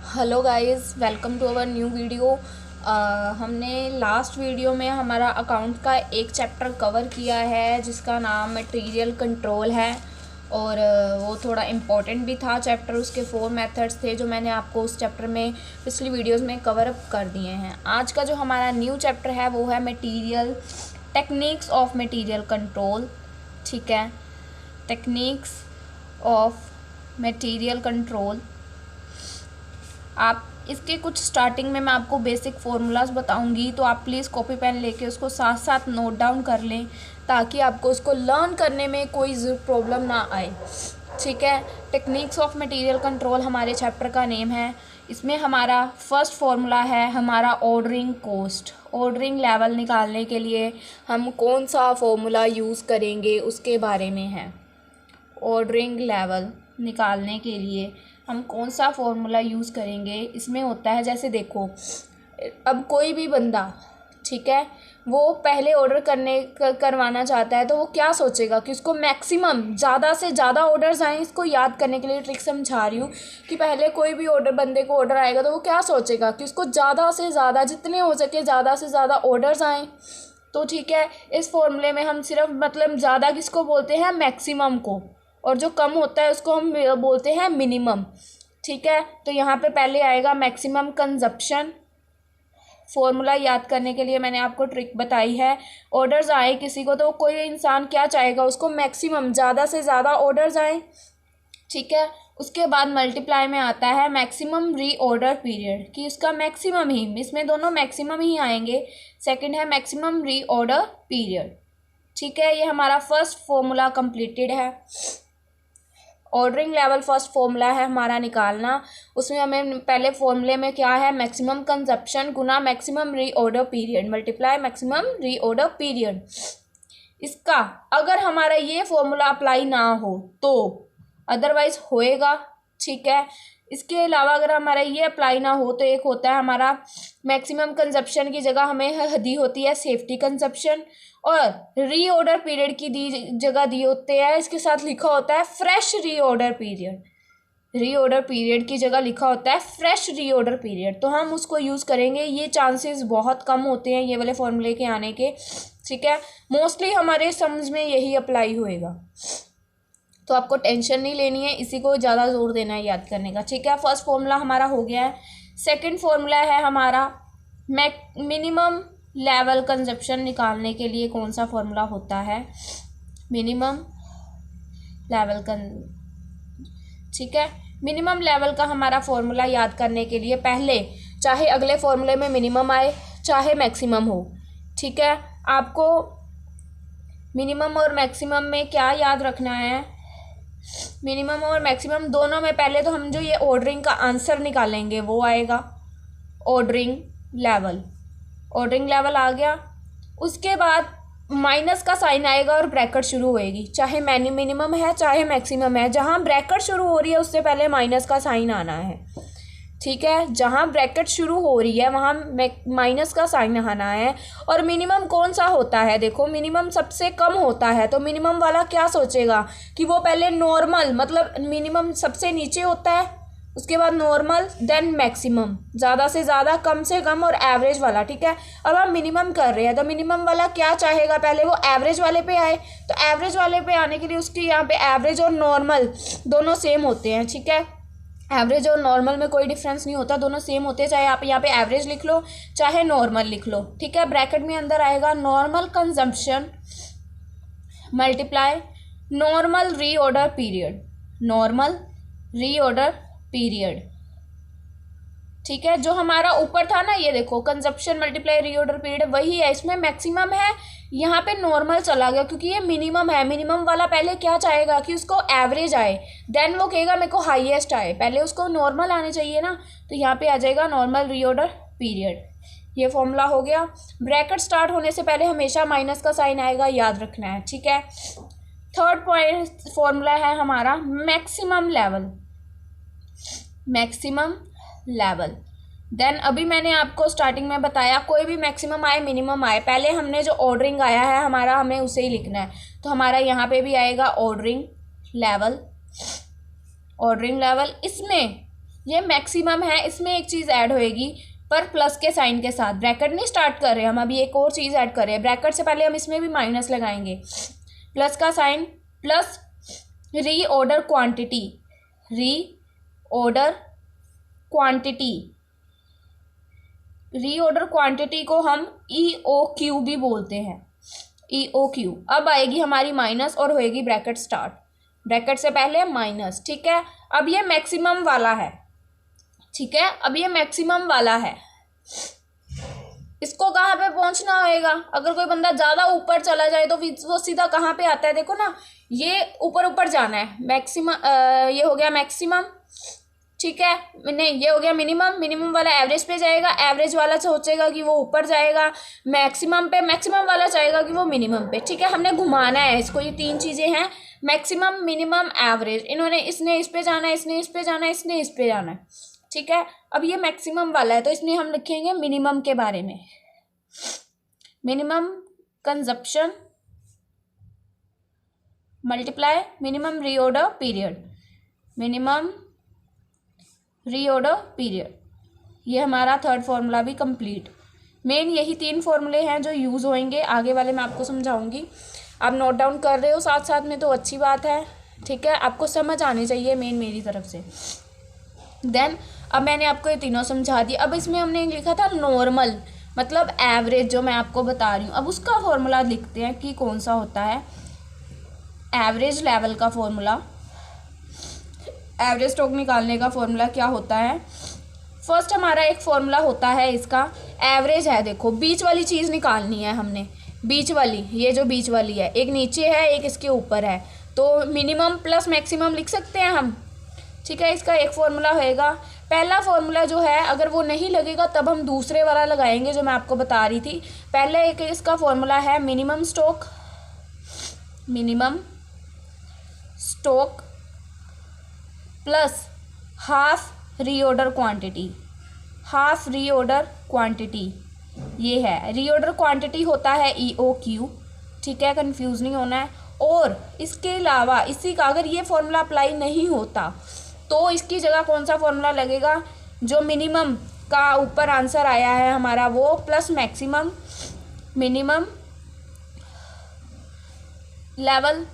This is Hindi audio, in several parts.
Hello guys, welcome to our new video. हमने लास्ट वीडियो में हमारा अकाउंट का एक चैप्टर कवर किया है जिसका नाम मटेरियल कंट्रोल है और वो थोड़ा इम्पोर्टेंट भी था चैप्टर। उसके 4 मेथड्स थे जो मैंने आपको उस चैप्टर में पिछली वीडियोस में कवर अप कर दिए हैं। आज का जो हमारा न्यू चैप्टर है वो है material techniques of material control. ठीक है, टेक्निक्स ऑफ मटेरियल कंट्रोल। आप इसके कुछ स्टार्टिंग में मैं आपको बेसिक फार्मूलाज बताऊंगी, तो आप प्लीज़ कॉपी पेन लेके उसको साथ साथ नोट डाउन कर लें ताकि आपको उसको लर्न करने में कोई प्रॉब्लम ना आए। ठीक है, टेक्निक्स ऑफ मटेरियल कंट्रोल हमारे चैप्टर का नेम है। इसमें हमारा फर्स्ट फार्मूला है हमारा ऑर्डरिंग कॉस्ट। ऑर्डरिंग लेवल निकालने के लिए हम कौन सा फार्मूला यूज़ करेंगे उसके बारे में है। ऑर्डरिंग लेवल निकालने के लिए हम कौन सा फार्मूला यूज़ करेंगे, इसमें होता है जैसे देखो, अब कोई भी बंदा, ठीक है, वो पहले ऑर्डर करवाना चाहता है तो वो क्या सोचेगा कि उसको मैक्सिमम ज़्यादा से ज़्यादा ऑर्डर्स आएँ। इसको याद करने के लिए ट्रिक समझा रही हूँ कि पहले कोई भी बंदे को ऑर्डर आएगा तो वो क्या सोचेगा कि उसको ज़्यादा से ज़्यादा, जितने हो सके ज़्यादा से ज़्यादा ऑर्डर्स आएँ। तो ठीक है, इस फॉर्मूले में हम सिर्फ मतलब ज़्यादा किसको बोलते हैं, मैक्सिमम को, और जो कम होता है उसको हम बोलते हैं मिनिमम। ठीक है, तो यहाँ पे पहले आएगा मैक्सिमम कंजप्शन। फॉर्मूला याद करने के लिए मैंने आपको ट्रिक बताई है। ऑर्डर्स आए किसी को तो कोई इंसान क्या चाहेगा, उसको मैक्सिमम ज़्यादा से ज़्यादा ऑर्डर्स आए। ठीक है, उसके बाद मल्टीप्लाई में आता है मैक्सिमम रीऑर्डर पीरियड कि इसका मैक्सिमम ही, इसमें दोनों मैक्सिमम ही आएंगे। सेकंड है मैक्सिमम रीऑर्डर पीरियड। ठीक है, ये हमारा फर्स्ट फॉर्मूला कंप्लीटेड है। ऑर्डरिंग लेवल फर्स्ट फॉर्मूला है हमारा निकालना। उसमें हमें पहले फॉर्मूले में क्या है, मैक्सिमम कंजप्शन गुना maximum reorder period multiply maximum reorder period. इसका अगर हमारा ये फॉर्मूला अप्लाई ना हो तो अदरवाइज होएगा। ठीक है, इसके अलावा अगर हमारा ये अप्लाई ना हो तो एक होता है हमारा मैक्सिमम कंजप्शन की जगह हमें दी होती है सेफ्टी कंजप्शन, और रीऑर्डर पीरियड की जगह दी होते हैं, इसके साथ लिखा होता है fresh reorder period. Reorder period की जगह लिखा होता है फ्रेश रीऑर्डर पीरियड, तो हम उसको यूज़ करेंगे। ये चांसेस बहुत कम होते हैं ये वाले फॉर्मूले के आने के। ठीक है, मोस्टली हमारे समझ में यही अप्लाई होएगा, तो आपको टेंशन नहीं लेनी है, इसी को ज़्यादा जोर देना है याद करने का। ठीक है, फर्स्ट फॉर्मूला हमारा हो गया है। सेकंड फॉर्मूला है हमारा मिनिमम लेवल कंजप्शन निकालने के लिए कौन सा फॉर्मूला होता है, मिनिमम लेवल ठीक है, मिनिमम लेवल का हमारा फॉर्मूला याद करने के लिए पहले चाहे अगले फॉर्मूले में मिनिमम आए चाहे मैक्सिमम हो, ठीक है, आपको मिनिमम और मैक्सिमम में क्या याद रखना है, मिनिमम और मैक्सिमम दोनों में पहले तो हम जो ये ऑर्डरिंग का आंसर निकालेंगे वो आएगा ऑर्डरिंग लेवल। ऑर्डरिंग लेवल आ गया, उसके बाद माइनस का साइन आएगा और ब्रैकेट शुरू होएगी, चाहे मिनिमम है चाहे मैक्सिमम है, जहाँ ब्रैकेट शुरू हो रही है उससे पहले माइनस का साइन आना है। ठीक है, जहाँ ब्रैकेट शुरू हो रही है वहाँ माइनस का साइन आना है। और मिनिमम कौन सा होता है, देखो मिनिमम सबसे कम होता है, तो मिनिमम वाला क्या सोचेगा कि वो पहले नॉर्मल, मतलब मिनिमम सबसे नीचे होता है, उसके बाद नॉर्मल, देन मैक्सिमम, ज़्यादा से ज़्यादा, कम से कम और एवरेज वाला। ठीक है, अब हम मिनिमम कर रहे हैं तो मिनिमम वाला क्या चाहेगा, पहले वो एवरेज वाले पे आए, तो एवरेज वाले पे आने के लिए उसकी यहाँ पे एवरेज और नॉर्मल दोनों सेम होते हैं। ठीक है, एवरेज और नॉर्मल में कोई डिफरेंस नहीं होता, दोनों सेम होते हैं, चाहे आप यहाँ पे एवरेज लिख लो चाहे नॉर्मल लिख लो। ठीक है, ब्रैकेट में अंदर आएगा normal consumption multiply normal reorder period, normal reorder period. ठीक है, जो हमारा ऊपर था ना, ये देखो कंजप्शन मल्टीप्लाई रीऑर्डर पीरियड वही है, इसमें मैक्सिमम है, यहाँ पे नॉर्मल चला गया क्योंकि ये मिनिमम है। मिनिमम वाला पहले क्या चाहेगा कि उसको एवरेज आए, देन वो कहेगा मेरे को हाईएस्ट आए, पहले उसको नॉर्मल आने चाहिए ना, तो यहाँ पे आ जाएगा नॉर्मल रीऑर्डर पीरियड। ये फॉर्मूला हो गया। ब्रैकेट स्टार्ट होने से पहले हमेशा माइनस का साइन आएगा, याद रखना है। ठीक है, थर्ड पॉइंट फॉर्मूला है हमारा maximum level, maximum level. Then अभी मैंने आपको स्टार्टिंग में बताया कोई भी मैक्सिमम आए मिनिमम आए, पहले हमने जो ऑर्डरिंग आया है हमारा हमें उसे ही लिखना है, तो हमारा यहाँ पे भी आएगा ऑर्डरिंग लेवल। ऑर्डरिंग लेवल इसमें ये मैक्सिमम है, इसमें एक चीज़ ऐड होएगी पर प्लस के साइन के साथ। ब्रैकेट नहीं स्टार्ट कर रहे हम, अभी एक और चीज़ ऐड कर रहे हैं। ब्रैकेट से पहले हम इसमें भी माइनस लगाएंगे, प्लस का sign, plus reorder quantity, reorder quantity, reorder quantity को हम EOQ भी बोलते हैं, EOQ। अब आएगी हमारी माइनस और होएगी ब्रैकेट स्टार्ट, ब्रैकेट से पहले माइनस, ठीक है। अब ये मैक्सिमम वाला है, ठीक है, अब ये मैक्सिमम वाला है। इसको कहाँ पे पहुंचना होएगा? अगर कोई बंदा ज़्यादा ऊपर चला जाए तो वो सीधा कहाँ पे आता है, देखो ना, ये ऊपर ऊपर जाना है। मैक्सिमम, ये हो गया मैक्सिमम, ठीक है, नहीं ये हो गया मिनिमम, मिनिमम वाला एवरेज पे जाएगा, एवरेज वाला सोचेगा कि वो ऊपर जाएगा मैक्सिमम पे, मैक्सिमम वाला चाहेगा कि वो मिनिमम पे, ठीक है। हमने घुमाना है इसको, ये तीन चीज़ें हैं, मैक्सिमम, मिनिमम, एवरेज। इन्होंने, इसने इस पे जाना है, इसने इस पे जाना है, इसने इस पे जाना है, ठीक है। अब ये मैक्सिमम वाला है तो इसमें हम लिखेंगे मिनिमम के बारे में, minimum consumption multiply minimum reorder period, minimum reorder period. ये हमारा थर्ड फार्मूला भी कंप्लीट। मेन यही तीन फार्मूले हैं जो यूज़ होंगे, आगे वाले मैं आपको समझाऊंगी। आप नोट डाउन कर रहे हो साथ साथ में तो अच्छी बात है, ठीक है, आपको समझ आनी चाहिए मेन मेरी तरफ से। देन अब मैंने आपको ये तीनों समझा दी। अब इसमें हमने लिखा था नॉर्मल, मतलब एवरेज, जो मैं आपको बता रही हूँ। अब उसका फॉर्मूला लिखते हैं कि कौन सा होता है। एवरेज लेवल का फॉर्मूला, एवरेज स्टॉक निकालने का फॉर्मूला क्या होता है? फर्स्ट हमारा एक फॉर्मूला होता है इसका, एवरेज है, देखो बीच वाली चीज़ निकालनी है हमने, बीच वाली, ये जो बीच वाली है, एक नीचे है एक इसके ऊपर है, तो मिनिमम प्लस मैक्सिमम लिख सकते हैं हम, ठीक है। इसका एक फॉर्मूला होएगा। पहला फॉर्मूला जो है अगर वो नहीं लगेगा तब हम दूसरे वाला लगाएंगे जो मैं आपको बता रही थी। पहले एक इसका फॉर्मूला है minimum stock, minimum stock plus half reorder quantity, half reorder quantity, ये है रीऑर्डर क्वांटिटी होता है EOQ, ठीक है, कंफ्यूज नहीं होना है। और इसके अलावा इसी का अगर ये फॉर्मूला अप्लाई नहीं होता तो इसकी जगह कौन सा फॉर्मूला लगेगा? जो मिनिमम का ऊपर आंसर आया है हमारा वो, plus maximum, minimum level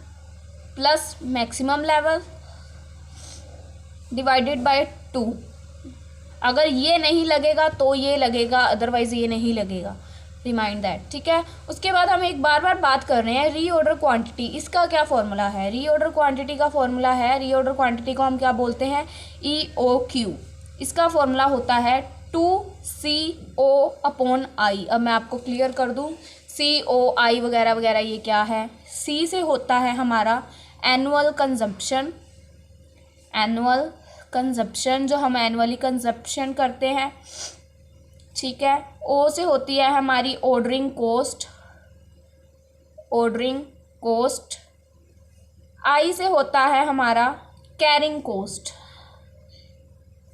plus maximum level divided by 2। अगर ये नहीं लगेगा तो ये लगेगा, अदरवाइज ये नहीं लगेगा, रिमाइंड दैट, ठीक है। उसके बाद हम एक बार बात कर रहे हैं रीऑर्डर क्वांटिटी। इसका क्या फॉर्मूला है? रीऑर्डर क्वांटिटी का फॉर्मूला है, रीऑर्डर क्वांटिटी को हम क्या बोलते हैं? EOQ। इसका फॉर्मूला होता है 2CO/I। अब मैं आपको क्लियर कर दूं, COI वगैरह वगैरह ये क्या है। C से होता है हमारा एनुअल कंजप्शन, एनुअल कंजप्शन, जो हम एनुअली कंजप्शन करते हैं, ठीक है। O से होती है हमारी ordering cost, ordering cost. I से होता है हमारा कैरिंग कॉस्ट,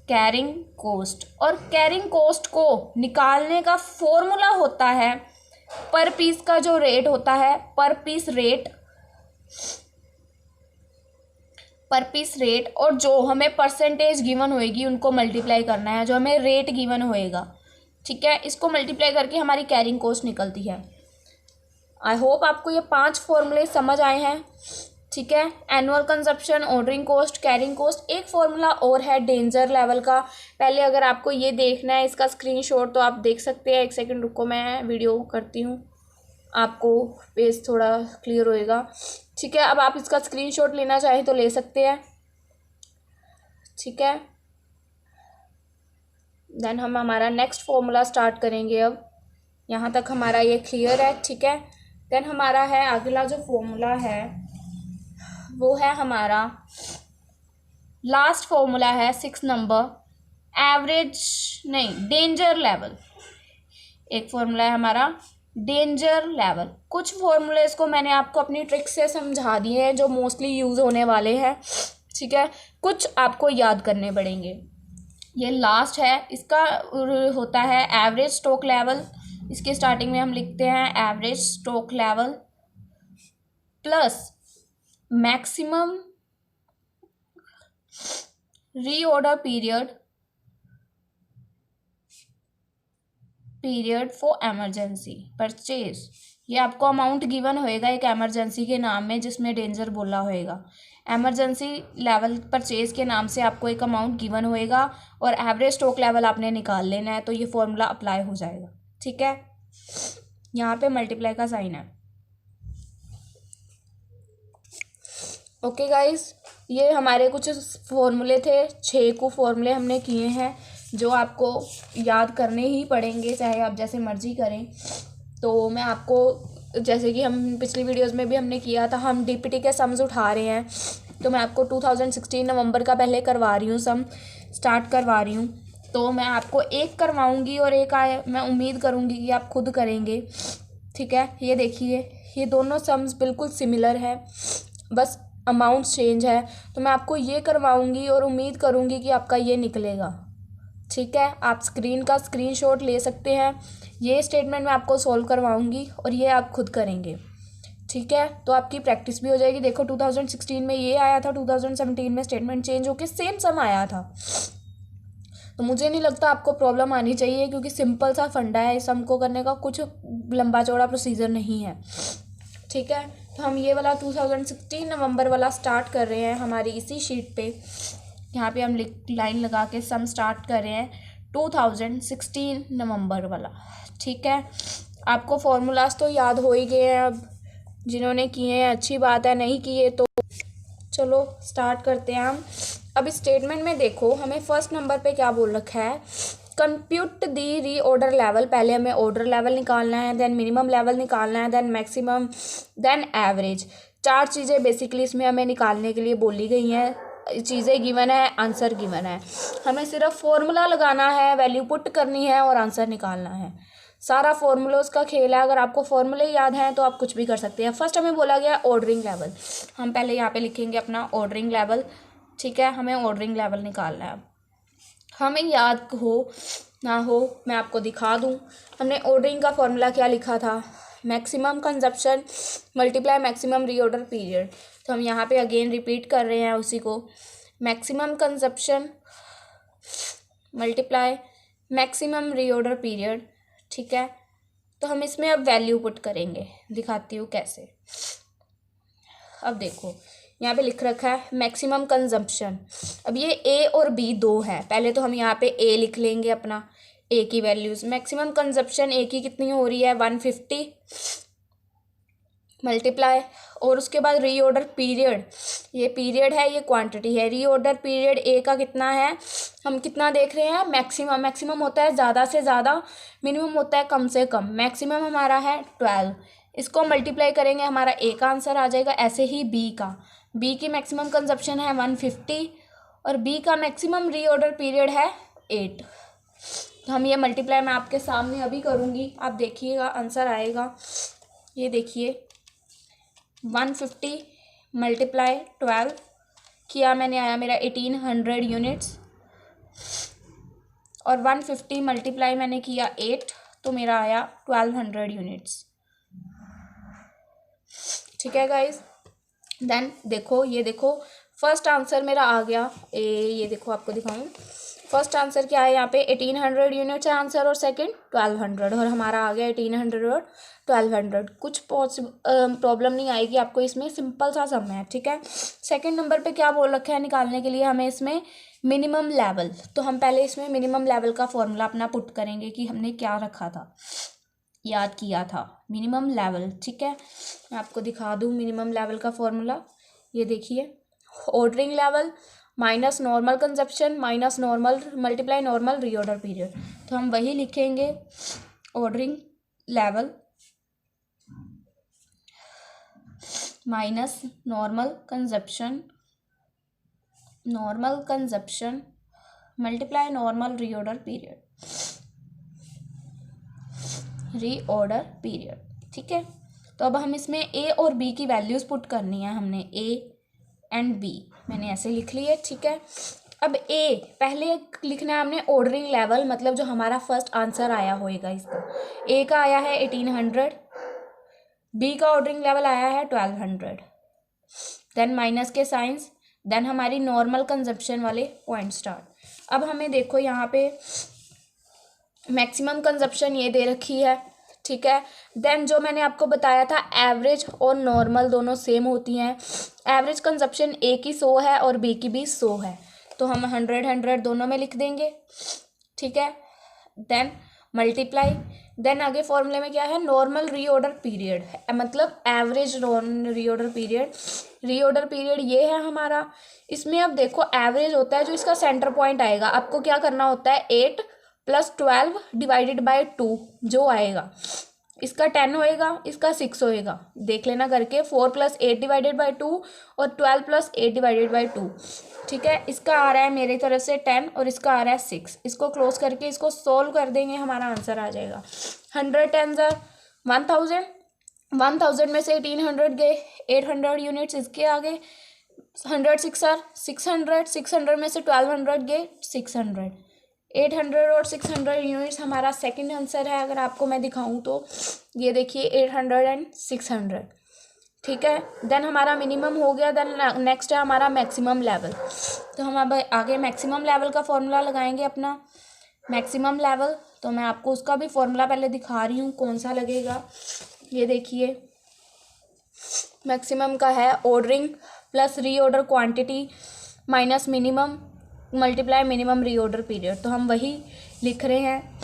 कैरिंग कॉस्ट। और कैरिंग कॉस्ट को निकालने का फॉर्मूला होता है पर पीस का जो रेट होता है, पर पीस रेट, पर पीस रेट, और जो हमें परसेंटेज गिवन होएगी उनको मल्टीप्लाई करना है, जो हमें रेट गिवन होएगा, ठीक है, इसको मल्टीप्लाई करके हमारी कैरिंग कॉस्ट निकलती है। आई होप आपको ये 5 फॉर्मूले समझ आए हैं, ठीक है। Annual consumption, ordering cost, carrying cost. एक फॉर्मूला और है डेंजर लेवल का। पहले अगर आपको ये देखना है इसका स्क्रीनशॉट तो आप देख सकते हैं। एक सेकंड रुको, मैं वीडियो करती हूँ, आपको पेज थोड़ा क्लियर होएगा, ठीक है। अब आप इसका स्क्रीनशॉट लेना चाहें तो ले सकते हैं, ठीक है। देन हम हमारा नेक्स्ट फॉर्मूला स्टार्ट करेंगे। अब यहाँ तक हमारा ये क्लियर है, ठीक है। देन हमारा है अगला जो फॉर्मूला है वो है हमारा लास्ट फॉर्मूला है 6 नंबर, एवरेज नहीं, डेंजर लेवल। एक फॉर्मूला है हमारा डेंजर लेवल। कुछ फॉर्मूलेस को मैंने आपको अपनी ट्रिक से समझा दिए हैं जो मोस्टली यूज़ होने वाले हैं, ठीक है। कुछ आपको याद करने पड़ेंगे। ये लास्ट है, इसका होता है एवरेज स्टॉक लेवल। इसके स्टार्टिंग में हम लिखते हैं average stock level plus maximum reorder period period for emergency purchase. ये आपको अमाउंट गिवन होएगा एक एमरजेंसी के नाम में जिसमें डेंजर बोला होएगा। एमरजेंसी लेवल परचेज के नाम से आपको एक अमाउंट गिवन होएगा और एवरेज स्टॉक लेवल आपने निकाल लेना है, तो ये फॉर्मूला अप्लाई हो जाएगा। ठीक है, यहाँ पे मल्टीप्लाई का साइन है। ओके गाइस, ये हमारे कुछ फॉर्मूले थे, 6 को फॉर्मूले हमने किए हैं जो आपको याद करने ही पड़ेंगे, चाहे आप जैसे मर्जी करें। तो मैं आपको, जैसे कि हम पिछली वीडियोस में भी हमने किया था, हम डीपीटी के सम्स उठा रहे हैं, तो मैं आपको 2016 नवंबर का पहले करवा रही हूँ, सम स्टार्ट करवा रही हूँ। तो मैं आपको एक करवाऊँगी और एक मैं उम्मीद करूँगी कि आप खुद करेंगे। ठीक है, ये देखिए, ये दोनों सम्स बिल्कुल सिमिलर है, बस अमाउंट चेंज है। तो मैं आपको ये करवाऊँगी और उम्मीद करूँगी कि आपका ये निकलेगा। ठीक है, आप स्क्रीन का स्क्रीनशॉट ले सकते हैं। ये स्टेटमेंट मैं आपको सॉल्व करवाऊँगी और ये आप खुद करेंगे। ठीक है, तो आपकी प्रैक्टिस भी हो जाएगी। देखो 2016 में ये आया था, 2017 में स्टेटमेंट चेंज होकर सेम सम आया था। तो मुझे नहीं लगता आपको प्रॉब्लम आनी चाहिए, क्योंकि सिंपल सा फंडा है, इस सम को करने का कुछ लंबा चौड़ा प्रोसीजर नहीं है। ठीक है, तो हम ये वाला 2016 नवंबर वाला स्टार्ट कर रहे हैं हमारी इसी शीट पे। यहाँ पे हम लाइन लगा के सम स्टार्ट कर रहे हैं 2016 नवंबर वाला। ठीक है, आपको फॉर्मूलाज तो याद हो ही गए हैं, अब जिन्होंने किए हैं अच्छी बात है, नहीं किए तो चलो स्टार्ट करते हैं हम। अब इस स्टेटमेंट में देखो, हमें फर्स्ट नंबर पे क्या बोल रखा है, कंप्यूट दी री ऑर्डर लेवल। पहले हमें ऑर्डर लेवल निकालना है, देन मिनिमम लेवल निकालना है, देन मैक्सिमम, देन एवरेज। 4 चीज़ें बेसिकली इसमें हमें निकालने के लिए बोली गई हैं। चीज़ें गिवन है, आंसर गिवन है, हमें सिर्फ फॉर्मूला लगाना है, वैल्यू पुट करनी है और आंसर निकालना है। सारा फॉर्मूलोज का खेल है। अगर आपको फॉर्मूले याद हैं तो आप कुछ भी कर सकते हैं। फर्स्ट हमें बोला गया ऑर्डरिंग लेवल, हम पहले यहाँ पे लिखेंगे अपना ऑर्डरिंग लेवल। ठीक है, हमें ऑर्डरिंग लेवल निकालना है। हमें याद हो ना हो मैं आपको दिखा दूँ, हमने ऑर्डरिंग का फॉर्मूला क्या लिखा था, maximum consumption multiply maximum reorder period. तो हम यहाँ पे अगेन रिपीट कर रहे हैं उसी को, maximum consumption multiply maximum reorder period. ठीक है, तो हम इसमें अब वैल्यू पुट करेंगे, दिखाती हूँ कैसे। अब देखो यहाँ पे लिख रखा है मैक्सिमम कंजम्पशन। अब ये ए और बी दो है, पहले तो हम यहाँ पे ए लिख लेंगे अपना, ए की वैल्यूज़। मैक्सिमम कंजम्पशन ए की कितनी हो रही है 150 मल्टीप्लाई, और उसके बाद रीऑर्डर पीरियड, ये पीरियड है, ये क्वांटिटी है। रीऑर्डर पीरियड ए का कितना है, हम कितना देख रहे हैं, मैक्सिमम। मैक्सिमम होता है ज़्यादा से ज़्यादा, मिनिमम होता है कम से कम। मैक्सिमम हमारा है 12, इसको मल्टीप्लाई करेंगे हमारा ए का आंसर आ जाएगा। ऐसे ही बी का, बी की मैक्सिमम कंजप्शन है 150 और बी का मैक्सिमम रीऑर्डर पीरियड है 8। तो हम ये मल्टीप्लाई मैं आपके सामने अभी करूँगी, आप देखिएगा आंसर आएगा। ये देखिए 150 मल्टीप्लाई 12 किया मैंने, आया मेरा 1800 यूनिट्स, और 150 मल्टीप्लाई मैंने किया 8, तो मेरा आया 1200 यूनिट्स। ठीक है गाइज, देन देखो, ये देखो फर्स्ट आंसर मेरा आ गया ए, ये देखो आपको दिखाऊं, फर्स्ट आंसर क्या है यहाँ पे 1800 यूनिट्स है आंसर, और सेकंड 1200, और हमारा आ गया 1800 और 1200। कुछ प्रॉब्लम नहीं आएगी आपको इसमें, सिंपल सा सम है। ठीक है, सेकंड नंबर पे क्या बोल रखा है निकालने के लिए हमें इसमें मिनिमम लेवल। तो हम पहले इसमें मिनिमम लेवल का फॉर्मूला अपना पुट करेंगे कि हमने क्या रखा था, याद किया था, मिनिमम लेवल। ठीक है, मैं आपको दिखा दूँ मिनिमम लेवल का फॉर्मूला। ये देखिए, ordering level minus normal consumption minus normal multiply normal reorder period. तो हम वही लिखेंगे, ordering level minus normal consumption multiply normal reorder period. ठीक है, तो अब हम इसमें ए और बी की वैल्यूज़ पुट करनी है, हमने ए एंड बी मैंने ऐसे लिख लिए। ठीक है, अब ए पहले लिखना है हमने ऑर्डरिंग लेवल, मतलब जो हमारा फर्स्ट आंसर आया होएगा इसका, ए का आया है 1800, बी का ऑर्डरिंग लेवल आया है 1200, देन माइनस के साइंस, देन हमारी नॉर्मल कंजप्शन वाले पॉइंट स्टार्ट। अब हमें देखो यहाँ पे मैक्सिमम कंजप्शन ये दे रखी है, ठीक है। देन जो मैंने आपको बताया था एवरेज और नॉर्मल दोनों सेम होती हैं। एवरेज कंजप्शन ए की 100 है और बी की भी 100 है, तो हम 100 दोनों में लिख देंगे, ठीक है। देन मल्टीप्लाई, देन आगे फॉर्मूले में क्या है, नॉर्मल रीऑर्डर पीरियड, मतलब average reorder period. Reorder period ये है हमारा। इसमें अब देखो एवरेज होता है जो इसका सेंटर पॉइंट आएगा, आपको क्या करना होता है 8 + 12 डिवाइडेड बाय 2 जो आएगा, इसका 10 होएगा, इसका 6 होएगा, देख लेना करके। 4 + 8 डिवाइडेड बाय 2 और 12 + 8 डिवाइडेड बाय 2, ठीक है। इसका आ रहा है मेरी तरफ से 10 और इसका आ रहा है 6। इसको क्लोज करके इसको सोल्व कर देंगे, हमारा आंसर आ जाएगा 100 10 1000, 1000 में से 1800 गए, 800 यूनिट्स इसके आगे, 100 600, 600 में से 1200 गए 600, 800 और 600 यूनिट्स हमारा सेकंड आंसर है। अगर आपको मैं दिखाऊं तो ये देखिए 800 एंड 600, ठीक है। देन हमारा मिनिमम हो गया। देन नेक्स्ट है हमारा मैक्सिमम लेवल। तो हम अब आगे मैक्सिमम लेवल का फॉर्मूला लगाएंगे अपना। मैक्सिमम लेवल तो मैं आपको उसका भी फॉर्मूला पहले दिखा रही हूँ कौन सा लगेगा। ये देखिए मैक्सिमम का है ordering plus reorder quantity minus minimum multiply minimum reorder period. तो हम वही लिख रहे हैं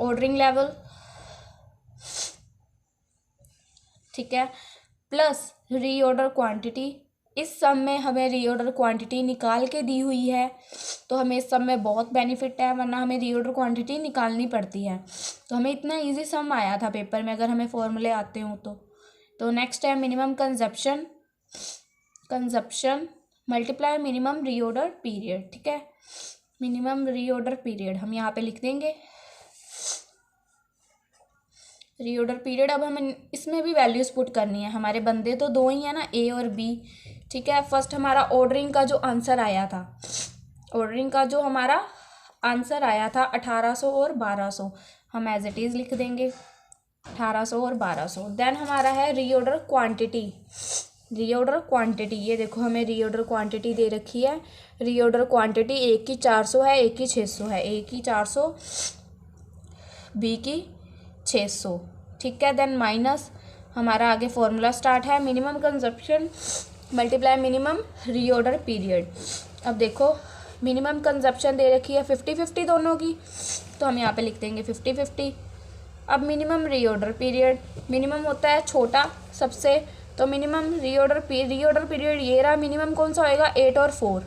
ऑर्डरिंग लेवल, ठीक है, प्लस रीऑर्डर क्वांटिटी। इस सम में हमें रीऑर्डर क्वांटिटी निकाल के दी हुई है, तो हमें इस सम में बहुत बेनिफिट है, वरना हमें रीऑर्डर क्वांटिटी निकालनी पड़ती है। तो हमें इतना इजी सम आया था पेपर में अगर हमें फॉर्मूले आते हो तो नेक्स्ट है minimum consumption multiply minimum reorder period, ठीक है। मिनिमम रीऑर्डर पीरियड हम यहाँ पे लिख देंगे रीऑर्डर पीरियड। अब हमें इसमें भी वैल्यूज पुट करनी है, हमारे बंदे तो दो ही है ना, ए और बी, ठीक है। फर्स्ट हमारा ऑर्डरिंग का जो आंसर आया था, ऑर्डरिंग का जो हमारा आंसर आया था 1800 और 1200, हम एज इट इज़ लिख देंगे 1800 और 1200। देन हमारा है रीऑर्डर क्वांटिटी। रीऑर्डर क्वांटिटी ये देखो हमें रीऑर्डर क्वांटिटी दे रखी है। रीऑर्डर क्वांटिटी ए की 400 है, ए की 600 है, ए की 400 बी की 600, ठीक है। देन माइनस हमारा आगे फॉर्मूला स्टार्ट है minimum consumption multiply minimum reorder period. अब देखो मिनिमम कंजप्शन दे रखी है 50-50 दोनों की, तो हम यहाँ पे लिख देंगे 50-50। अब मिनिमम रीऑर्डर पीरियड, मिनिमम होता है छोटा सबसे, तो मिनिमम रीऑर्डर पीरियड ये रहा। मिनिमम कौन सा होएगा 8 और 4,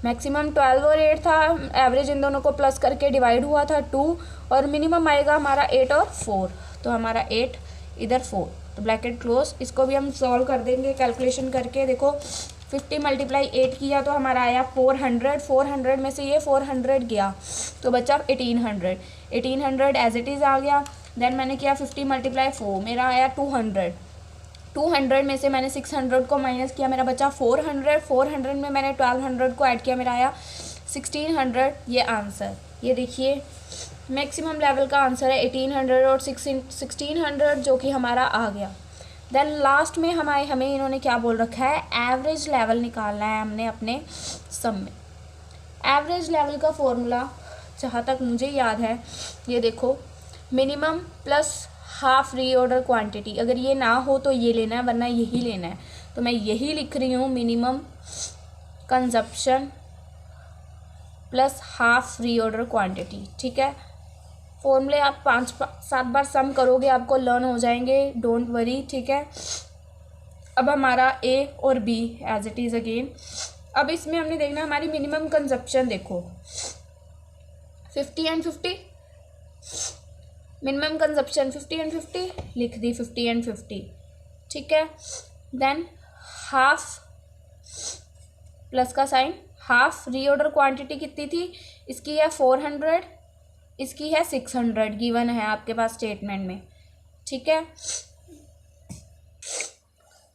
मैक्सिमम 12 और 8 था, एवरेज इन दोनों को प्लस करके डिवाइड हुआ था 2, और मिनिमम आएगा हमारा 8 और 4, तो हमारा 8 इधर 4, तो ब्रैकेट क्लोज। इसको भी हम सॉल्व कर देंगे कैलकुलेशन करके। देखो 50 × 8 किया तो हमारा आया 400, 400 में से ये 400 गया तो बचा 1800, 1800 एज इट इज़ आ गया। देन मैंने किया 50 × 4, मेरा आया 200, 200 में से मैंने 600 को माइनस किया, मेरा बचा 400, 400 में मैंने 1200 को ऐड किया, मेरा आया 1600। ये आंसर, ये देखिए मैक्सिमम लेवल का आंसर है 1800 और 1600 जो कि हमारा आ गया। देन लास्ट में हमें इन्होंने क्या बोल रखा है, एवरेज लेवल निकालना है हमने अपने सम में। एवरेज लेवल का फॉर्मूला जहाँ तक मुझे याद है, ये देखो minimum plus half reorder quantity, अगर ये ना हो तो ये लेना है वरना यही लेना है, तो मैं यही लिख रही हूँ minimum consumption plus half reorder quantity, ठीक है। फॉर्मूले आप 5-7 बार सम करोगे आपको लर्न हो जाएंगे, डोंट वरी, ठीक है। अब हमारा ए और B as it is again. अब इसमें हमने देखना हमारी मिनिमम कंजप्शन, देखो 50 एंड 50, मिनिमम कंजप्शन 50 एंड 50 लिख दी, 50 एंड 50, ठीक है। देन हाफ प्लस का साइन, हाफ रीऑर्डर क्वांटिटी कितनी थी, इसकी है 400, इसकी है 600, गिवन है आपके पास स्टेटमेंट में, ठीक है।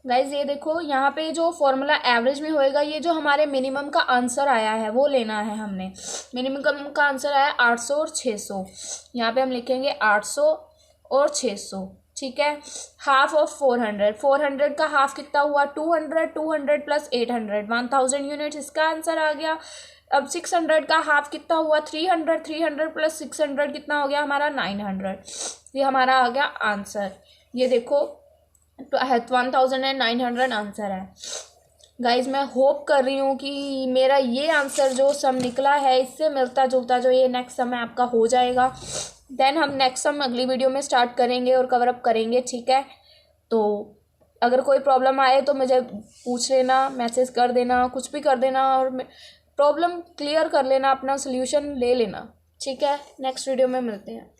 गाइज ये देखो यहाँ पे जो फॉर्मूला एवरेज में होएगा, ये जो हमारे मिनिमम का आंसर आया है वो लेना है हमने। मिनिमम का आंसर आया 800 और 600, यहाँ पे हम लिखेंगे 800 और 600, ठीक है। हाफ ऑफ 400, 400 का हाफ कितना हुआ 200, 200 + 800 1000 यूनिट्स, इसका आंसर आ गया। अब 600 का हाफ कितना हुआ 300, 300 प्लस 600 कितना हो गया हमारा 900। ये हमारा आ गया आंसर। ये देखो 1900 आंसर है। गाइज मैं होप कर रही हूँ कि मेरा ये आंसर जो सम निकला है इससे मिलता जुलता जो ये नेक्स्ट सम है आपका हो जाएगा। देन हम नेक्स्ट सम अगली वीडियो में स्टार्ट करेंगे और कवर अप करेंगे, ठीक है। तो अगर कोई प्रॉब्लम आए तो मुझे पूछ लेना, मैसेज कर देना, कुछ भी कर देना और प्रॉब्लम क्लियर कर लेना, अपना सोल्यूशन ले लेना, ठीक है। नेक्स्ट वीडियो में मिलते हैं।